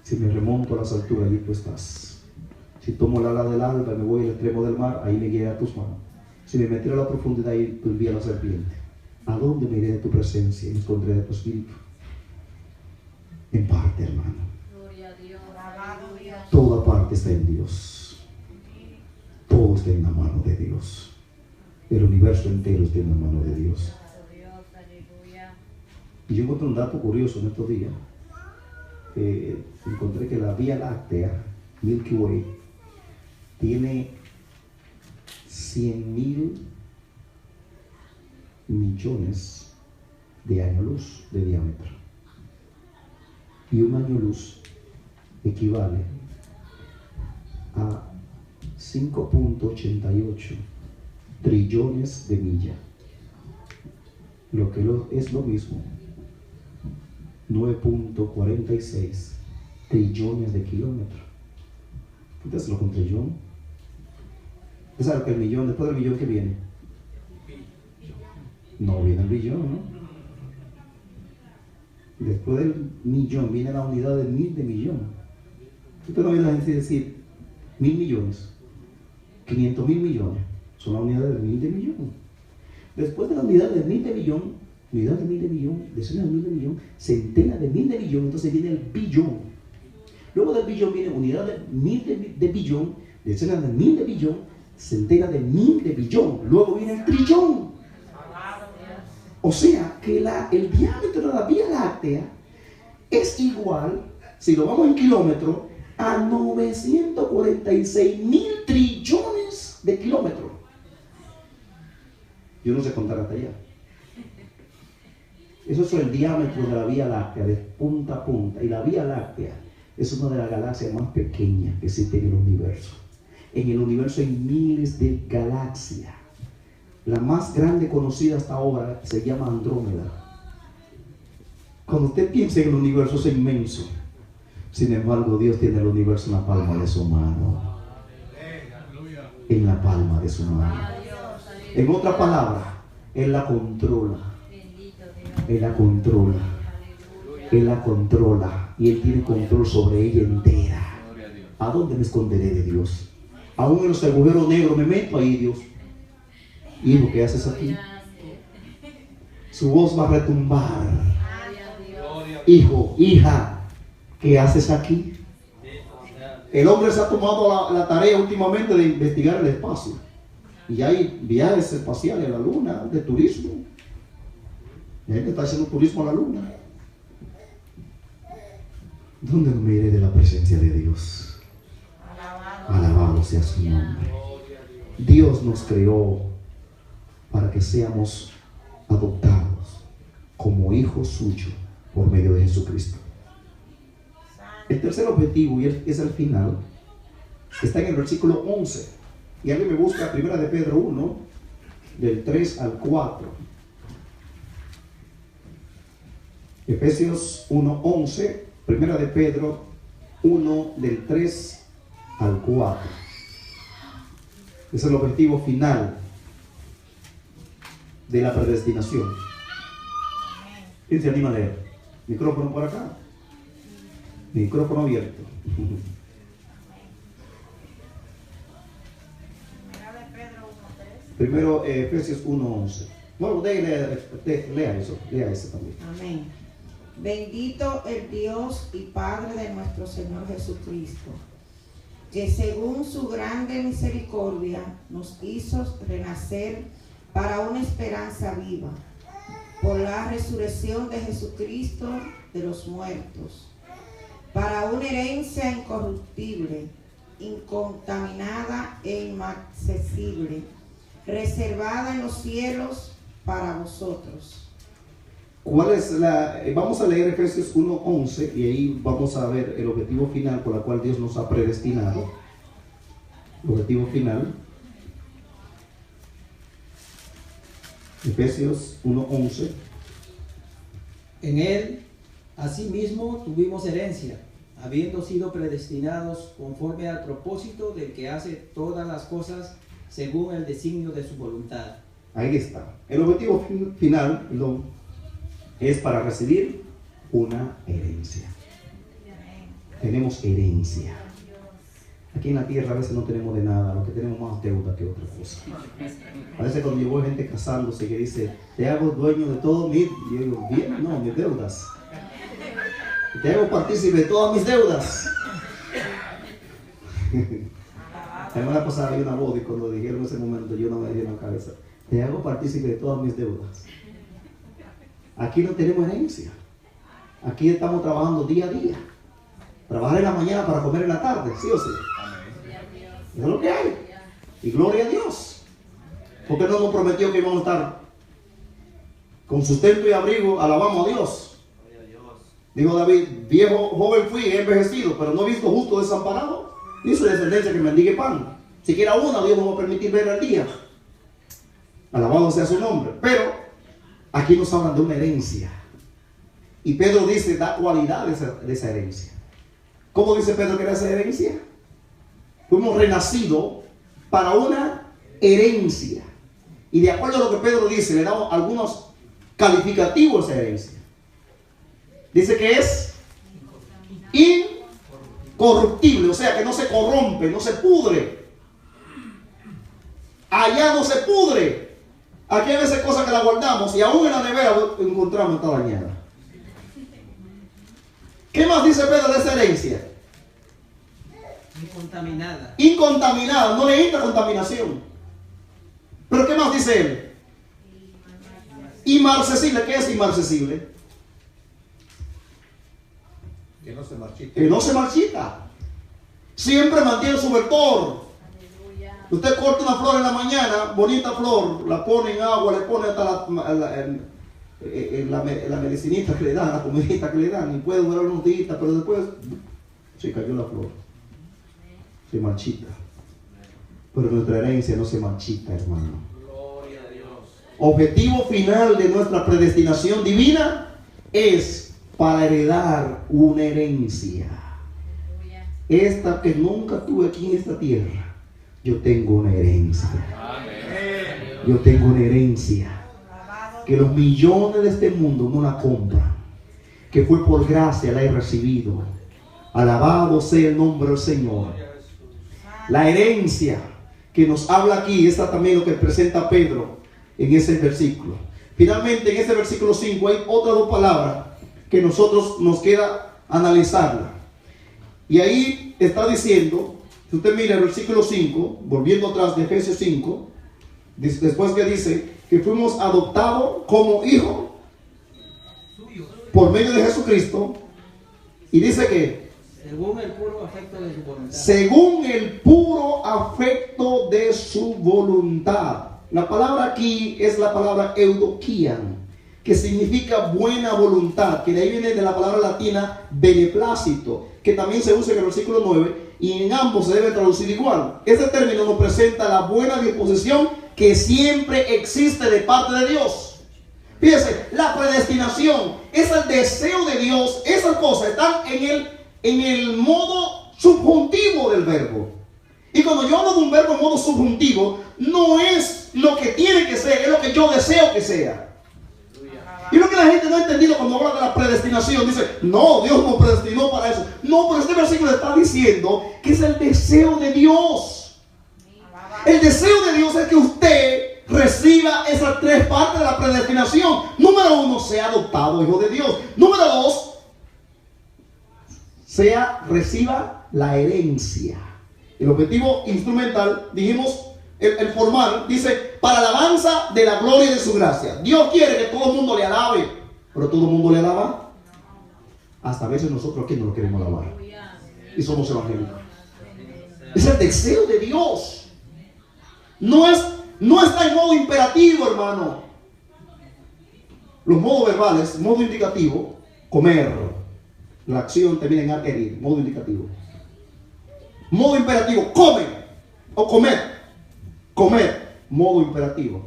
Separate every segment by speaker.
Speaker 1: Si me remonto a las alturas, allí tú estás. Si tomo la ala del alba y me voy al extremo del mar, ahí me guía a tus manos. Si me metiera a la profundidad, ahí tú envías la serpiente. ¿A dónde me iré de tu presencia y me esconderé de tu espíritu? En parte, hermano.
Speaker 2: Gloria a Dios.
Speaker 1: Toda parte está en Dios. Todo está en la mano de Dios. El universo entero está en la mano de Dios. Y yo encontré un dato curioso en estos días. Encontré que la Vía Láctea, Milky Way, tiene 100.000 millones de años luz de diámetro. Y un año luz equivale a 5.88 trillones de millas. Lo que es lo mismo, 9.46 trillones de kilómetros. Quítaselo con trillón. ¿Usted sabe que el millón, después del millón, qué viene? No viene el billón, ¿no? Después del millón viene la unidad de mil de millón. Usted no viene a decir 1.000 millones, 500.000 millones, son la unidad de mil de millón. Después de la unidad de mil de millón, unidad de mil de millón, decenas de mil de millón, centenas de mil de millón, entonces viene el billón. Luego del billón viene unidad de mil de billón, decenas de mil de billón, centenas de mil de billón. Luego viene el trillón. O sea que el diámetro de la Vía Láctea es igual, si lo vamos en kilómetros, a 946.000 trillones de kilómetros. Yo no sé contar hasta allá. Eso es el diámetro de la Vía Láctea, de punta a punta. Y la Vía Láctea es una de las galaxias más pequeñas que existe en el universo. En el universo hay miles de galaxias. La más grande conocida hasta ahora se llama Andrómeda. Cuando usted piensa en el universo es inmenso. Sin embargo, Dios tiene el universo en la palma de su mano. En la palma de su mano. En otras palabras, Él la controla. Él la controla. Él la controla. Y Él tiene control sobre ella entera. ¿A dónde me esconderé de Dios? Aún en los agujeros negros me meto ahí, Dios. Hijo, ¿qué haces aquí? Su voz va a retumbar. Hijo, hija, ¿qué haces aquí? El hombre se ha tomado la tarea últimamente de investigar el espacio. Y hay viajes espaciales a la luna, de turismo. Y hay que está haciendo turismo a la luna. ¿Dónde me iré de la presencia de Dios? Alabado sea su nombre. Dios nos creó para que seamos adoptados como hijos suyos por medio de Jesucristo. El tercer objetivo, y es el final, está en el versículo 11. Y alguien me busca 1 de Pedro 1, del 3 al 4. Efesios 1, 11, 1 de Pedro 1, del 3 al 4. Es el objetivo final de la predestinación. ¿Quién se anima a leer? Micrófono por acá. Micrófono abierto. Primero Efesios 1:11. Bueno, lea eso también.
Speaker 3: Amén. Bendito el Dios y Padre de nuestro Señor Jesucristo, que según su grande misericordia nos hizo renacer para una esperanza viva, por la resurrección de Jesucristo de los muertos, para una herencia incorruptible, incontaminada e inaccesible, reservada en los cielos para vosotros.
Speaker 1: ¿Cuál es vamos a leer Efesios 1:11 y ahí vamos a ver el objetivo final por el cual Dios nos ha predestinado. El objetivo final. Efesios 1:11.
Speaker 4: En él, asimismo, tuvimos herencia, habiendo sido predestinados conforme al propósito del que hace todas las cosas según el designio de su voluntad.
Speaker 1: Ahí está. El objetivo final es para recibir una herencia. tenemos herencia. Aquí en la tierra a veces no tenemos de nada, lo que tenemos más deuda que otra cosa. A veces cuando yo veo gente casándose que dice, te hago dueño de todo mi... Yo digo, bien, no, mis deudas. Te hago partícipe de todas mis deudas. La semana pasada había una boda y cuando dijeron ese momento yo no me di en la cabeza. Te hago partícipe de todas mis deudas. Aquí no tenemos herencia. Aquí estamos trabajando día a día. Trabajar en la mañana para comer en la tarde, ¿sí o sí? Eso es lo que hay. Y gloria a Dios. Porque no nos prometió que íbamos a estar con sustento y abrigo, alabamos a Dios. Dijo David, viejo, joven fui, he envejecido, pero no he visto justo desamparado, ni su descendencia que mendigue pan. Siquiera una Dios no va a permitir ver al día. Alabado sea su nombre. Pero aquí nos hablan de una herencia. Y Pedro dice, da cualidad de esa herencia. ¿Cómo dice Pedro que era esa herencia? Fuimos renacidos para una herencia. Y de acuerdo a lo que Pedro dice, le damos algunos calificativos a esa herencia. Dice que es incorruptible, o sea que no se corrompe, no se pudre. Allá no se pudre. Aquí hay veces cosas que la guardamos y aún en la nevera encontramos está dañada. ¿Qué más dice Pedro de esa herencia?
Speaker 4: Incontaminada.
Speaker 1: Incontaminada, no necesita contaminación. Pero ¿qué más dice él? Inmarcesible. ¿Qué es inmarcesible?
Speaker 2: Que no se marchita.
Speaker 1: Que no se marchita. Siempre mantiene su vector. Usted corta una flor en la mañana, bonita flor, la pone en agua, le pone hasta la medicinita que le dan, la comidita que le dan, y puede durar unos días, pero después se cayó la flor. Se marchita. Pero nuestra herencia no se marchita, hermano.
Speaker 2: Gloria a Dios.
Speaker 1: Objetivo final de nuestra predestinación divina es para heredar una herencia. Esta que nunca tuve aquí en esta tierra. Yo tengo una herencia. Yo tengo una herencia que los millones de este mundo no la compran, que fue por gracia la he recibido. Alabado sea el nombre del Señor. La herencia que nos habla aquí, esta también lo que presenta Pedro en ese versículo. Finalmente en ese versículo 5 hay otras dos palabras que nosotros nos queda analizarla. Y ahí está diciendo, si usted mira el versículo 5, volviendo atrás de Efesios 5, después que dice que fuimos adoptados como hijos por medio de Jesucristo, y dice que
Speaker 4: según el puro afecto de su voluntad.
Speaker 1: Según el puro afecto de su voluntad. La palabra aquí es la palabra eudokian, que significa buena voluntad, que de ahí viene de la palabra latina beneplácito, que también se usa en el versículo 9, y en ambos se debe traducir igual. Este término nos presenta la buena disposición que siempre existe de parte de Dios. Fíjense, la predestinación es el deseo de Dios. Esas cosas están en el modo subjuntivo del verbo. Y cuando yo hablo de un verbo en modo subjuntivo, no es lo que tiene que ser, es lo que yo deseo que sea. Y lo que la gente no ha entendido cuando habla de la predestinación, dice, no, Dios nos predestinó para eso. No, pero este versículo está diciendo que es el deseo de Dios. El deseo de Dios es que usted reciba esas tres partes de la predestinación. Número 1, sea adoptado hijo de Dios. Número 2, reciba la herencia. El objetivo instrumental, dijimos, el formal, dice, para alabanza de la gloria de su gracia. Dios quiere que todo el mundo le alabe, pero todo el mundo le alaba. Hasta a veces nosotros aquí no lo queremos alabar y somos evangélicos. Es el deseo de Dios. No está en modo imperativo, hermano. Los modos verbales, modo indicativo, comer. La acción termina en adherir, modo indicativo. Modo imperativo, come o comer. Comer, modo imperativo.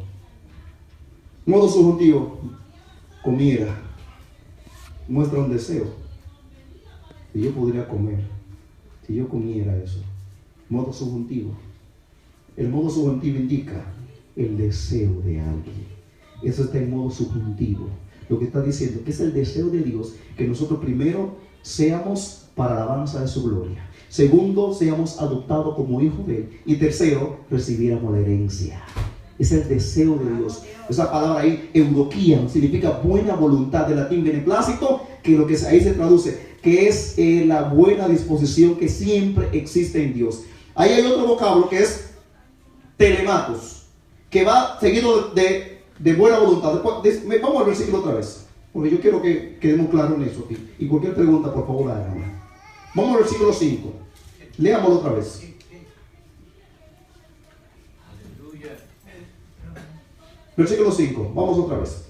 Speaker 1: Modo subjuntivo, comiera. Muestra un deseo. Si yo podría comer, si yo comiera eso. Modo subjuntivo. El modo subjuntivo indica el deseo de alguien. Eso está en modo subjuntivo. Lo que está diciendo que es el deseo de Dios que nosotros primero seamos para alabanza de su gloria. Segundo, seamos adoptados como hijos de Él. Y tercero, recibiéramos la herencia. Es el deseo de Dios. Esa palabra ahí, eudoquía, significa buena voluntad, del latín beneplácito, que lo que ahí se traduce, que es la buena disposición que siempre existe en Dios. Ahí hay otro vocablo que es telematos, que va seguido de buena voluntad. Vamos al versículo otra vez, porque yo quiero que quedemos claros en eso aquí. Y cualquier pregunta, por favor, háganla. Vamos al versículo 5. Leámoslo otra vez. Versículo 5. Vamos otra vez.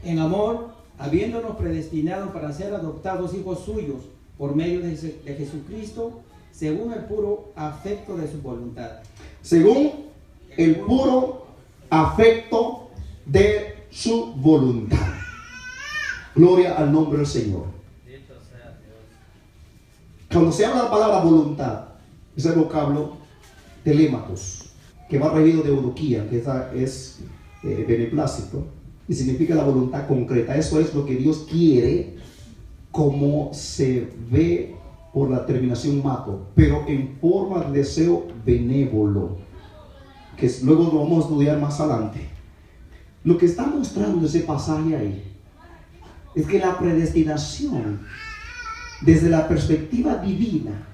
Speaker 4: En amor, habiéndonos predestinado para ser adoptados hijos suyos por medio de Jesucristo, según el puro afecto de su voluntad.
Speaker 1: Según el puro afecto de su voluntad. Gloria al nombre del Señor. Cuando se habla de la palabra voluntad, es el vocablo telematos, que va regido de eudoquía, que es beneplácito, y significa la voluntad concreta. Eso es lo que Dios quiere, como se ve por la terminación mato, pero en forma de deseo benévolo, que luego lo vamos a estudiar más adelante. Lo que está mostrando ese pasaje ahí es que la predestinación, desde la perspectiva divina,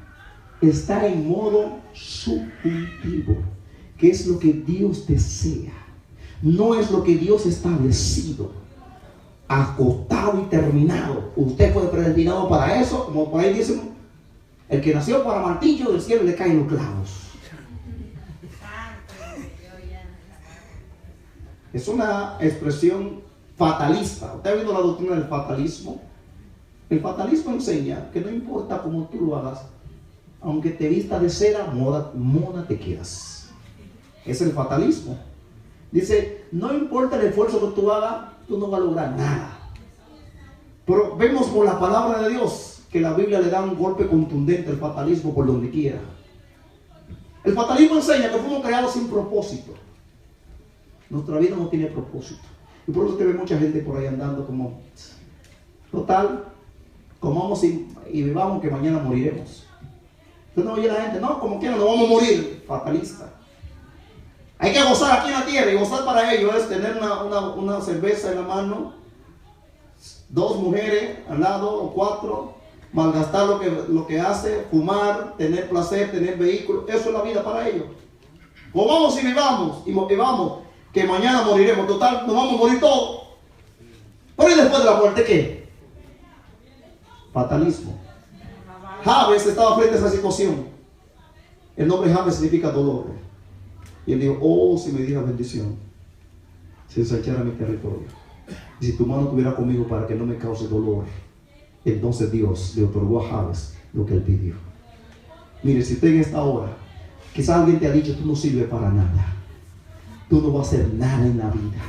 Speaker 1: está en modo subjuntivo, que es lo que Dios desea. No es lo que Dios ha establecido, acotado y terminado. Usted fue predestinado para eso, como por ahí dicen, el que nació para martillo, del cielo le caen los clavos. Es una expresión fatalista. ¿Usted ha oído la doctrina del fatalismo? El fatalismo enseña que no importa cómo tú lo hagas, aunque te vista de cera, moda te quedas. Es el fatalismo. Dice, no importa el esfuerzo que tú hagas, tú no vas a lograr nada. Pero vemos por la palabra de Dios que la Biblia le da un golpe contundente al fatalismo por donde quiera. El fatalismo enseña que fuimos creados sin propósito. Nuestra vida no tiene propósito. Y por eso te ve mucha gente por ahí andando como, total, comamos y bebamos que mañana moriremos. Entonces no oye la gente, no, como quiera, no vamos a morir. Fatalista. Hay que gozar aquí en la tierra, y gozar para ello es tener una cerveza en la mano, 2 mujeres al lado o 4, malgastar lo que hace, fumar, tener placer, tener vehículos. Eso es la vida para ellos. Comamos y vivamos, que mañana moriremos. Total, nos vamos a morir todos. Pero ¿y después de la muerte qué? Fatalismo. Jabes estaba frente a esa situación. El nombre Jabes significa dolor. Y él dijo, oh, si me diera bendición, si ensanchara mi territorio, y si tu mano estuviera conmigo para que no me cause dolor. Entonces Dios le otorgó a Jabes lo que él pidió. Mire, si usted en esta hora, quizás alguien te ha dicho, tú no sirves para nada, tú no vas a hacer nada en la vida,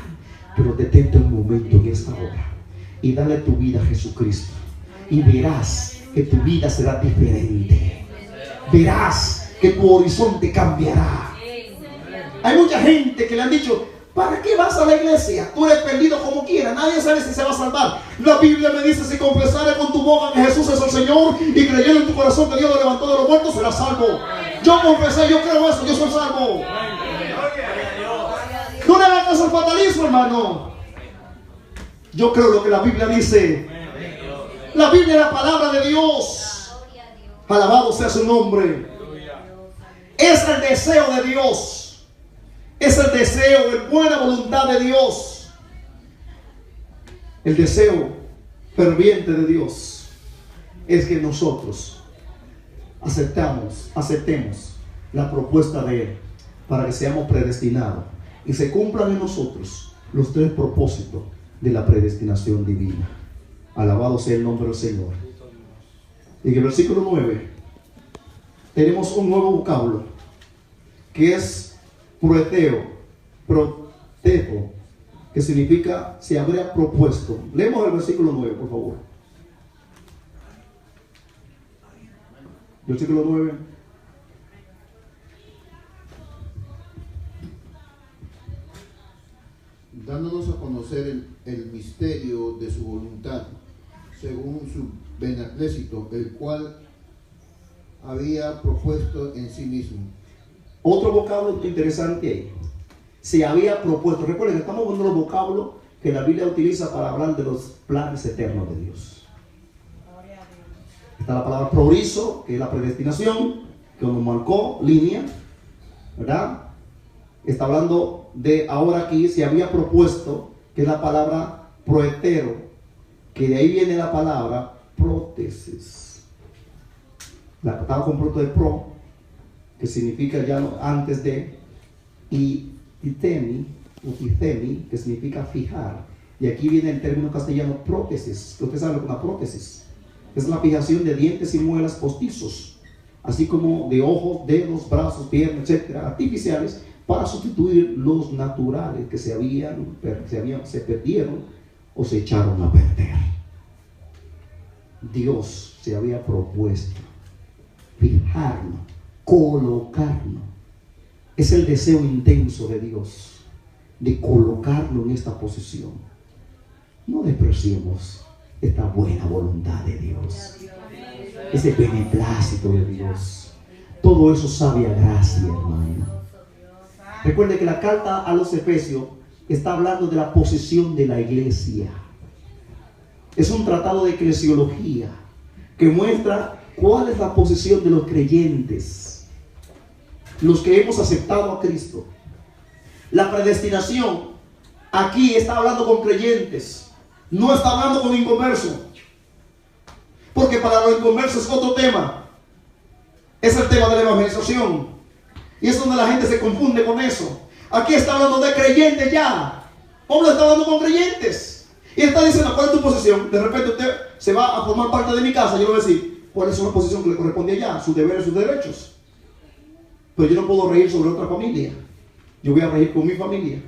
Speaker 1: pero detente un momento en esta hora y dale tu vida a Jesucristo, y verás que tu vida será diferente. Verás que tu horizonte cambiará. Hay mucha gente que le han dicho, ¿para qué vas a la iglesia? Tú eres perdido como quiera, nadie sabe si se va a salvar. La Biblia me dice, si confesares con tu boca que Jesús es el Señor y creyendo en tu corazón que Dios lo levantó de los muertos, serás salvo. Yo confesé, yo creo eso, yo soy salvo. No le hagas caso al fatalismo, hermano. Yo creo lo que la Biblia dice. La Biblia es la palabra de Dios. Alabado sea su nombre. Es el deseo de Dios. Es el deseo de buena voluntad de Dios. El deseo ferviente de Dios es que nosotros aceptemos la propuesta de Él para que seamos predestinados y se cumplan en nosotros los 3 propósitos de la predestinación divina. Alabado sea el nombre del Señor. En el versículo 9 tenemos un nuevo vocablo que es protejo, que significa se habría propuesto. Leemos el versículo 9, por favor. Versículo 9.
Speaker 5: Dándonos a conocer el misterio de su voluntad, según su beneplácito, el cual había propuesto en sí mismo.
Speaker 1: Otro vocablo interesante ahí. Se había propuesto. Recuerden que estamos viendo los vocablos que la Biblia utiliza para hablar de los planes eternos de Dios. Está la palabra proorizo, que es la predestinación, que nos marcó línea, ¿verdad? Está hablando de ahora aquí se había propuesto, que es la palabra proetero, que de ahí viene la palabra prótesis. La estaba compuesto de pro, que significa ya antes de, y titemi, o titemi, que significa fijar. Y aquí viene el término castellano prótesis, que ustedes saben lo que es una prótesis. Es la fijación de dientes y muelas postizos, así como de ojos, dedos, brazos, piernas, etcétera, artificiales, para sustituir los naturales que se perdieron o se echaron a perder. Dios se había propuesto fijarnos, colocarnos. Es el deseo intenso de Dios de colocarlo en esta posición. No despreciemos esta buena voluntad de Dios, ese beneplácito de Dios. Todo eso sabia gracia, hermano. Recuerde que la carta a los Efesios está hablando de la posición de la iglesia. Es un tratado de eclesiología que muestra cuál es la posición de los creyentes, los que hemos aceptado a Cristo. La predestinación aquí está hablando con creyentes, no está hablando con inconversos, porque para los inconversos es otro tema. Es el tema de la evangelización, y es donde la gente se confunde con eso. Aquí está hablando de creyentes ya. Pablo está hablando con creyentes y está diciendo: ¿cuál es tu posición? De repente usted se va a formar parte de mi casa. Yo le voy a decir cuál es una posición que le corresponde allá, sus deberes, sus derechos. Pero yo no puedo reír sobre otra familia. Yo voy a reír con mi familia.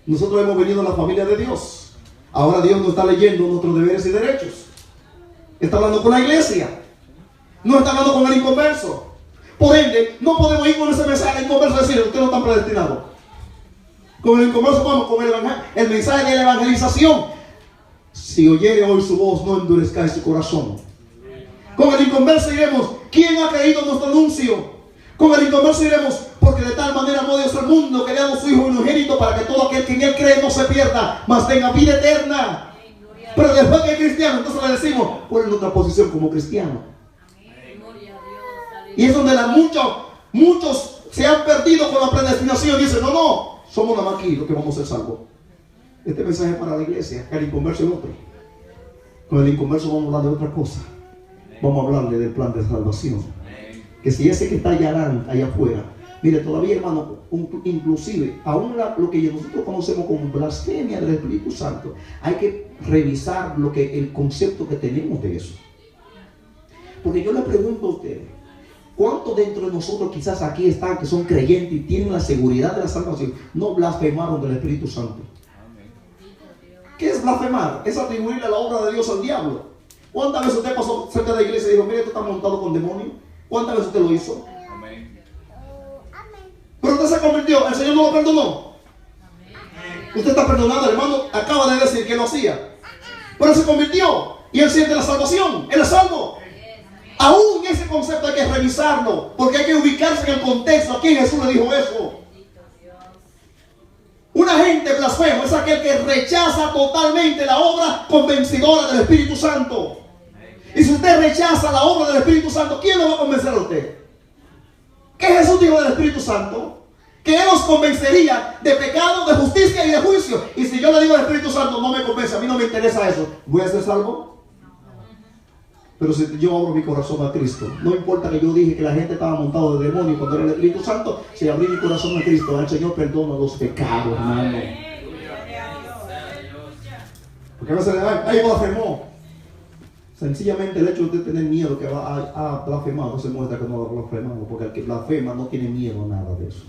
Speaker 1: Nosotros hemos venido a la familia de Dios. Ahora Dios nos está leyendo nuestros deberes y derechos. Está hablando con la iglesia, no está hablando con el inconverso. Por ende, no podemos ir con ese mensaje al inconverso y decirle: usted no está predestinado. Con el inconverso vamos con el mensaje de la evangelización. Si oyere hoy su voz, no endurezcáis su corazón. Con el inconverso diremos: ¿quién ha creído nuestro anuncio? Con el inconverso diremos: porque de tal manera amó Dios al mundo que le ha dado su Hijo unigénito, para que todo aquel que en él cree no se pierda, mas tenga vida eterna. Pero después que es cristiano, entonces le decimos: ¿cuál es nuestra posición como cristiano? Y es donde muchos se han perdido con la predestinación y dicen: no, somos nada más aquí los que vamos a ser salvos. Este mensaje es para la iglesia, que el inconverso es otro. Con el inconverso vamos a hablar de otra cosa. Vamos a hablarle del plan de salvación. Que si ese que está allá afuera, mire, todavía, hermano, inclusive aún lo que nosotros conocemos como blasfemia del Espíritu Santo, hay que revisar el concepto que tenemos de eso. Porque yo le pregunto a usted: ¿cuántos dentro de nosotros quizás aquí están que son creyentes y tienen la seguridad de la salvación, no blasfemaron del Espíritu Santo? ¿Qué es blasfemar? Es atribuirle la obra de Dios al diablo. ¿Cuántas veces usted pasó cerca de la iglesia y dijo: mire, esto está montado con demonios? ¿Cuántas veces usted lo hizo? Pero usted se convirtió, el Señor no lo perdonó. Usted está perdonado, hermano, acaba de decir que lo hacía. Pero él se convirtió y él siente la salvación, él es salvo. Aún ese concepto hay que revisarlo, porque hay que ubicarse en el contexto. ¿A quién Jesús le dijo eso? Una gente blasfemo es aquel que rechaza totalmente la obra convencedora del Espíritu Santo. Y si usted rechaza la obra del Espíritu Santo, ¿quién lo va a convencer a usted? ¿Qué Jesús dijo del Espíritu Santo? Que Él nos convencería de pecado, de justicia y de juicio. Y si yo le digo al Espíritu Santo: no me convence, a mí no me interesa eso, ¿voy a ser salvo? Pero si yo abro mi corazón a Cristo, no importa que yo dije que la gente estaba montada de demonio cuando era el Espíritu Santo, si abrí mi corazón a Cristo, el Señor perdona los pecados, hermano. Porque a veces ahí blasfemó. Sencillamente el hecho de usted tener miedo que va a blasfemar no se muestra que no lo ha blasfemado, porque el que blasfema no tiene miedo a nada de eso.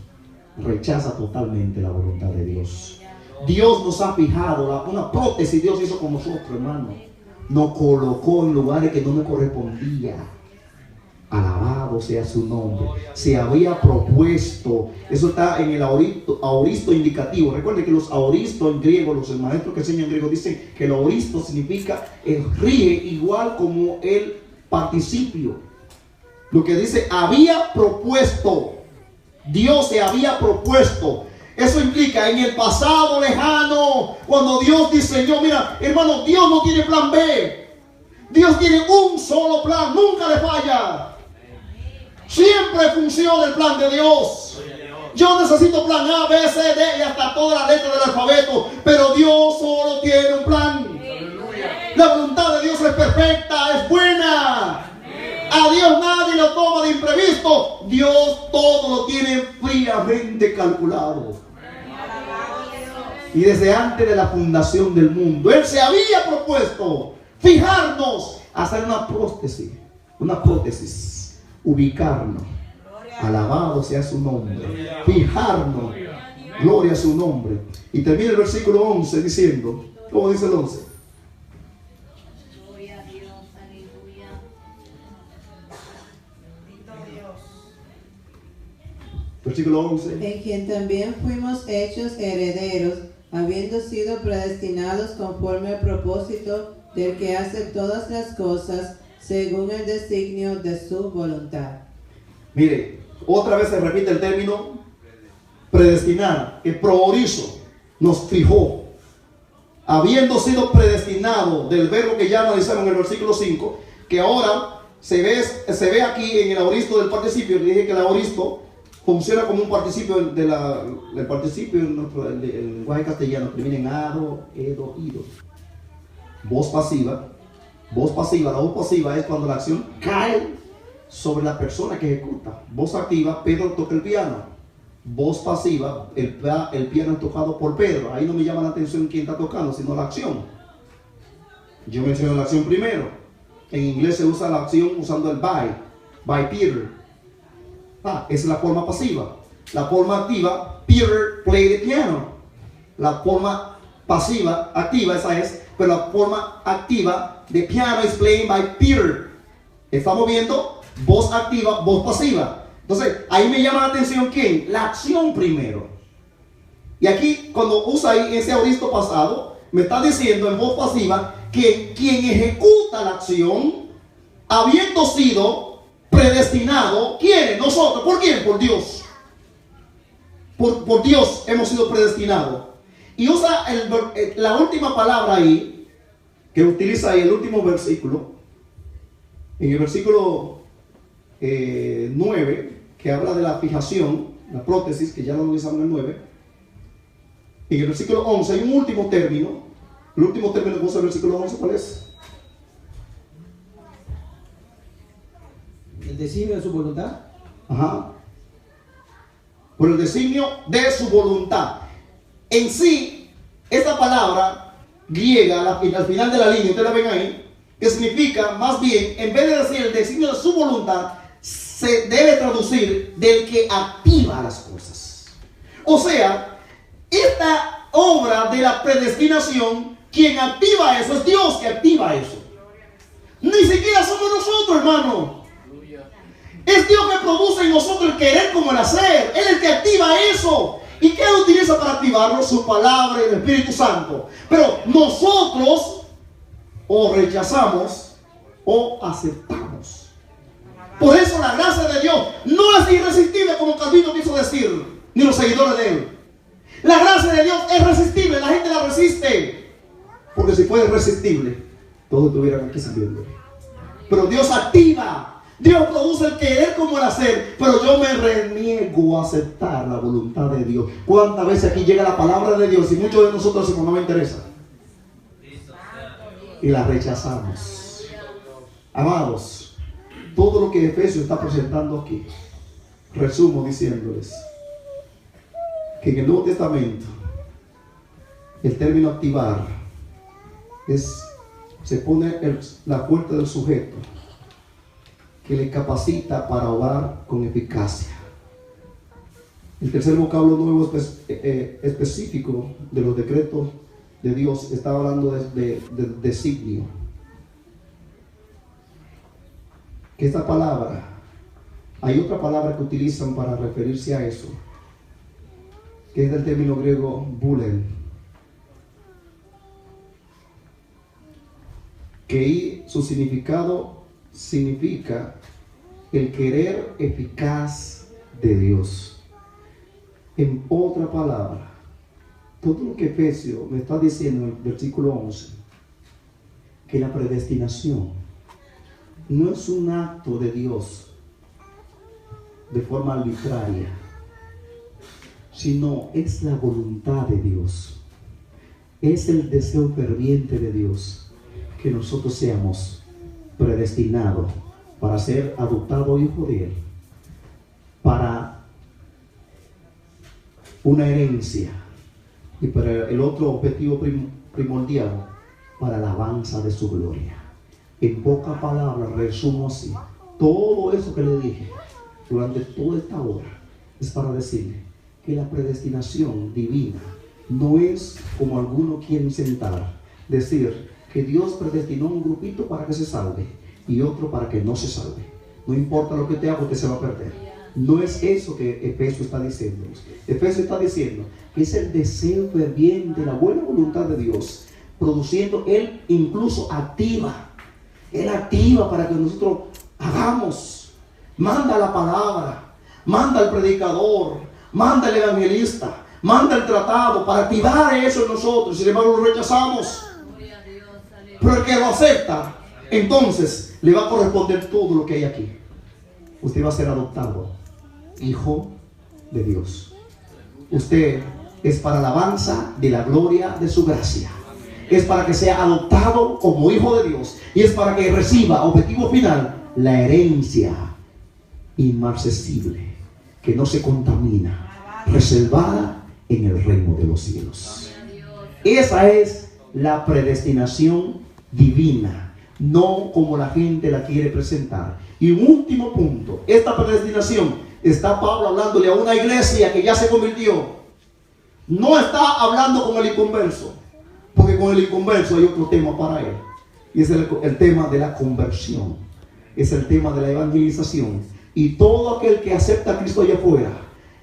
Speaker 1: Rechaza totalmente la voluntad de Dios. Dios nos ha fijado, una prótesis Dios hizo con nosotros, hermano. Nos colocó en lugares que no nos correspondía. Alabado Alabado sea su nombre. Se había propuesto. Eso está en el aoristo indicativo. Recuerden que los aoristos en griego, los maestros que enseñan griego dicen que el aoristo significa rige igual como el participio. Lo que dice había propuesto. Dios se había propuesto. Eso implica en el pasado lejano, cuando Dios diseñó. Mira, hermano, Dios no tiene plan B. Dios tiene un solo plan, nunca le falla. Siempre funciona el plan de Dios. Yo necesito plan A, B, C, D y hasta todas las letras del alfabeto, pero Dios solo tiene un plan. La voluntad de Dios es perfecta, es buena. A Dios nadie lo toma de imprevisto. Dios todo lo tiene fríamente calculado. Y desde antes de la fundación del mundo, Él se había propuesto fijarnos, hacer una prótesis, ubicarnos. Alabado sea su nombre. Fijarnos. Gloria a su nombre. Y termina el versículo 11 diciendo, ¿cómo dice el 11?
Speaker 6: Gloria a Dios, aleluya.
Speaker 3: Bendito Dios.
Speaker 1: Versículo 11.
Speaker 7: En quien también fuimos hechos herederos, habiendo sido predestinados conforme al propósito del que hace todas las cosas según el designio de su voluntad.
Speaker 1: Mire, otra vez se repite el término predestinar, que proorizo, nos fijó. Habiendo sido predestinado, del verbo que ya analizamos en el versículo 5, que ahora se ve aquí en el aoristo del participio. Le dije que el aoristo funciona como un participio del participio en el lenguaje castellano, termina en ado, edo, ido. Voz pasiva. La voz pasiva es cuando la acción cae sobre la persona que ejecuta. Voz activa, Pedro toca el piano. Voz pasiva, el piano es tocado por Pedro. Ahí no me llama la atención quién está tocando, sino la acción. Yo menciono la acción primero. En inglés se usa la acción usando el by Peter. Esa es la forma pasiva. La forma activa, Peter play the piano. La forma pasiva, activa, esa es. Pero la forma activa de piano is playing by Peter. Estamos viendo voz activa, voz pasiva. Entonces, ahí me llama la atención ¿quién? La acción primero. Y aquí, cuando usa ahí ese aoristo pasado, me está diciendo en voz pasiva que quien ejecuta la acción, habiendo sido predestinado, ¿quién? Nosotros. ¿Por quién? Por Dios. Por Dios hemos sido predestinados. Y usa la última palabra ahí, que utiliza ahí el último versículo, en el versículo 9, que habla de la fijación, la prótesis, que ya lo analizamos en el 9. En el versículo 11 hay un último término. El último término que usa el versículo 11, ¿cuál es?
Speaker 4: El designio de su voluntad.
Speaker 1: Ajá. Por el designio de su voluntad. En sí, esta palabra griega, al final de la línea, ustedes la ven ahí, que significa, más bien, en vez de decir el designio de su voluntad, se debe traducir del que activa las cosas. O sea, esta obra de la predestinación, quien activa eso es Dios que activa eso. Ni siquiera somos nosotros, hermano. Es Dios que produce en nosotros el querer como el hacer. Él es el que activa eso. ¿Y qué Él utiliza para activarlo? Su palabra y el Espíritu Santo. Pero nosotros o rechazamos o aceptamos. Por eso la gracia de Dios no es irresistible, como Calvino quiso decir, ni los seguidores de él. La gracia de Dios es resistible, la gente la resiste. Porque si fuera irresistible, todos estuvieran aquí sirviendo. Pero Dios activa. Dios produce el querer como el hacer, pero yo me reniego a aceptar la voluntad de Dios. ¿Cuántas veces aquí llega la palabra de Dios y muchos de nosotros decimos no me interesa? Y la rechazamos. Amados, todo lo que Efesios está presentando aquí, resumo diciéndoles que en el Nuevo Testamento el término activar se pone la puerta del sujeto que le capacita para obrar con eficacia. El tercer vocablo nuevo específico de los decretos de Dios está hablando de designio. Que esta palabra Hay otra palabra que utilizan para referirse a eso, que es del término griego bulen, que su significado significa el querer eficaz de Dios. En otra palabra, todo lo que Efesios me está diciendo en el versículo 11, que la predestinación no es un acto de Dios de forma arbitraria, sino es la voluntad de Dios, es el deseo ferviente de Dios que nosotros seamos predestinados para ser adoptados hijos de Él, para una herencia, y para el otro objetivo primordial, para la alabanza de su gloria. En pocas palabras resumo así: todo eso que le dije durante toda esta hora es para decirle que la predestinación divina no es como algunos quieren sentar, decir que Dios predestinó un grupito para que se salve y otro para que no se salve. No importa lo que te haga, usted se va a perder. No es eso que Efesios está diciendo. Efesios está diciendo que es el deseo ferviente, la buena voluntad de Dios, produciendo. Él incluso activa. Él activa para que nosotros hagamos. Manda la palabra, manda el predicador, manda el evangelista, manda el tratado para activar eso en nosotros. Sin embargo, lo rechazamos. Pero el que lo acepta, entonces le va a corresponder todo lo que hay aquí. Usted va a ser adoptado hijo de Dios. Usted es para la alabanza de la gloria de su gracia. Es para que sea adoptado como hijo de Dios. Y es para que reciba, objetivo final, la herencia inmarcesible, que no se contamina, reservada en el reino de los cielos. Esa es la predestinación divina, no como la gente la quiere presentar. Y un último punto: esta predestinación, está Pablo hablándole a una iglesia que ya se convirtió. No está hablando con el inconverso, porque con el inconverso hay otro tema para él, y es el tema de la conversión, es el tema de la evangelización. Y todo aquel que acepta a Cristo allá afuera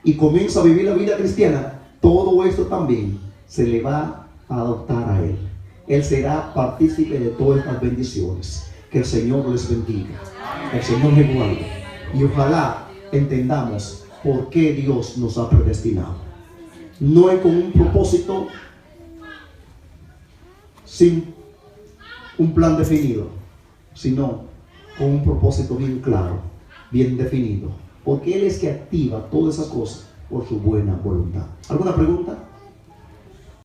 Speaker 1: y comienza a vivir la vida cristiana, todo esto también se le va a adoptar a él. Él será partícipe de todas estas bendiciones. Que el Señor les bendiga, que el Señor les guarde, y ojalá entendamos por qué Dios nos ha predestinado. No es con un propósito sin un plan definido, sino con un propósito bien claro, bien definido, porque Él es que activa todas esas cosas por su buena voluntad. ¿Alguna pregunta?